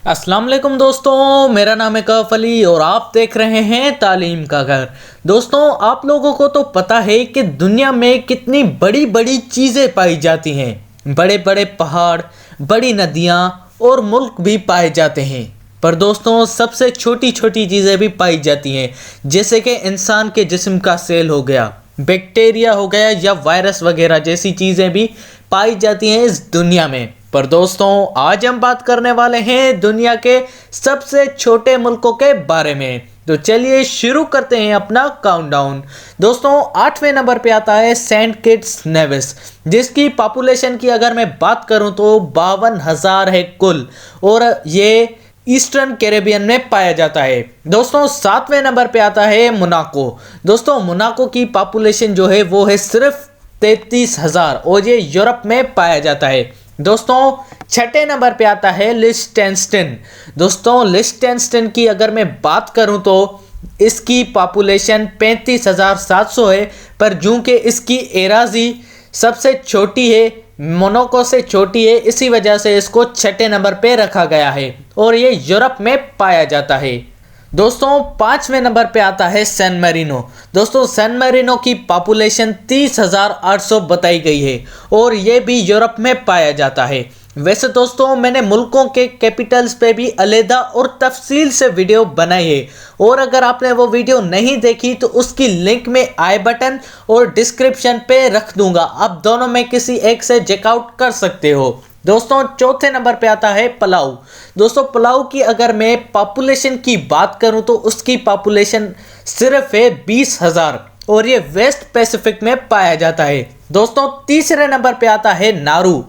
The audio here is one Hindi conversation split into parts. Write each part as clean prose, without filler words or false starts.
अस्सलाम वालेकुम दोस्तों, मेरा नाम है कैफ अली और आप देख रहे हैं तालीम का घर। दोस्तों, आप लोगों को तो पता है कि दुनिया में कितनी बड़ी बड़ी चीज़ें पाई जाती हैं। बड़े बड़े पहाड़, बड़ी नदियाँ और मुल्क भी पाए जाते हैं। पर दोस्तों, सबसे छोटी छोटी चीज़ें भी पाई जाती हैं, जैसे कि इंसान के जिस्म का सेल हो गया, बैक्टीरिया हो गया या वायरस वगैरह जैसी चीज़ें भी पाई जाती हैं इस दुनिया में। पर दोस्तों, आज हम बात करने वाले हैं दुनिया के सबसे छोटे मुल्कों के बारे में। तो चलिए शुरू करते हैं अपना काउंटडाउन। दोस्तों, 8वें नंबर पे आता है सेंट किट्स नेविस, जिसकी पॉपुलेशन की अगर मैं बात करूं तो 52,000 है कुल, और ये ईस्टर्न कैरेबियन में पाया जाता है। दोस्तों, 7वें नंबर पे आता है मोनाको। दोस्तों, मोनाको की पॉपुलेशन जो है वो है सिर्फ 33,000 और ये यूरोप में पाया जाता है। दोस्तों, 6ठे नंबर पे आता है लिechtenstein। दोस्तों, लिechtenstein की अगर मैं बात करूं तो इसकी पॉपुलेशन 35,700 है, पर चूंकि इसकी एराजी सबसे छोटी है, मोनाको से छोटी है, इसी वजह से इसको 6ठे नंबर पे रखा गया है और ये यूरोप में पाया जाता है। दोस्तों, 5वें नंबर पे आता है सैन मैरिनो। दोस्तों, सैन मैरिनो की पॉपुलेशन 30,800 बताई गई है और ये भी यूरोप में पाया जाता है। वैसे दोस्तों, मैंने मुल्कों के कैपिटल्स पे भी अलहदा और तफसील से वीडियो बनाई है, और अगर आपने वो वीडियो नहीं देखी तो उसकी लिंक में आई बटन और डिस्क्रिप्शन पे रख दूंगा, आप दोनों में किसी एक से चेकआउट कर सकते हो। दोस्तों, चौथे नंबर पे आता है पलाऊ। दोस्तों, पलाऊ की अगर मैं पॉपुलेशन की बात करूं तो उसकी पॉपुलेशन सिर्फ है 20,000 और ये वेस्ट पैसिफिक में पाया जाता है। दोस्तों, तीसरे नंबर पे आता है नारू।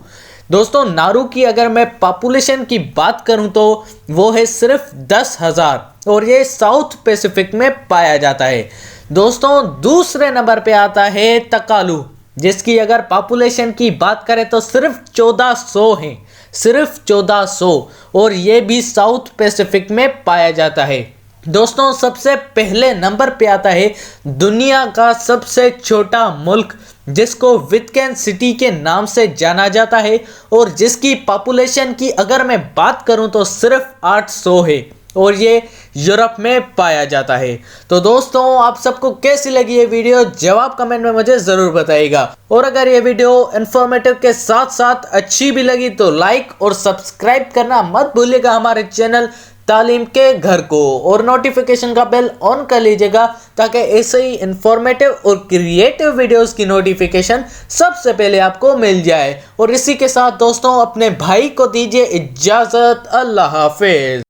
दोस्तों, नारू की अगर मैं पॉपुलेशन की बात करूं तो वो है सिर्फ 10,000 और ये साउथ पैसिफिक में पाया जाता है। दोस्तों, दूसरे नंबर पे आता है तकालू, जिसकी अगर पॉपुलेशन की बात करें तो सिर्फ 1400 हैं, सिर्फ 1400, और ये भी साउथ पैसिफिक में पाया जाता है। दोस्तों, सबसे पहले नंबर पे आता है दुनिया का सबसे छोटा मुल्क, जिसको विटकन सिटी के नाम से जाना जाता है और जिसकी पॉपुलेशन की अगर मैं बात करूं तो सिर्फ 800 है और ये यूरोप में पाया जाता है। तो दोस्तों, आप सबको कैसी लगी ये वीडियो, जवाब कमेंट में मुझे ज़रूर बताइएगा, और अगर ये वीडियो इन्फॉर्मेटिव के साथ साथ अच्छी भी लगी तो लाइक और सब्सक्राइब करना मत भूलिएगा हमारे चैनल तालीम के घर को, और नोटिफिकेशन का बेल ऑन कर लीजिएगा ताकि ऐसे ही इंफॉर्मेटिव और क्रिएटिव वीडियोस की नोटिफिकेशन सबसे पहले आपको मिल जाए। और इसी के साथ दोस्तों, अपने भाई को दीजिए इजाज़त। अल्लाह हाफिज।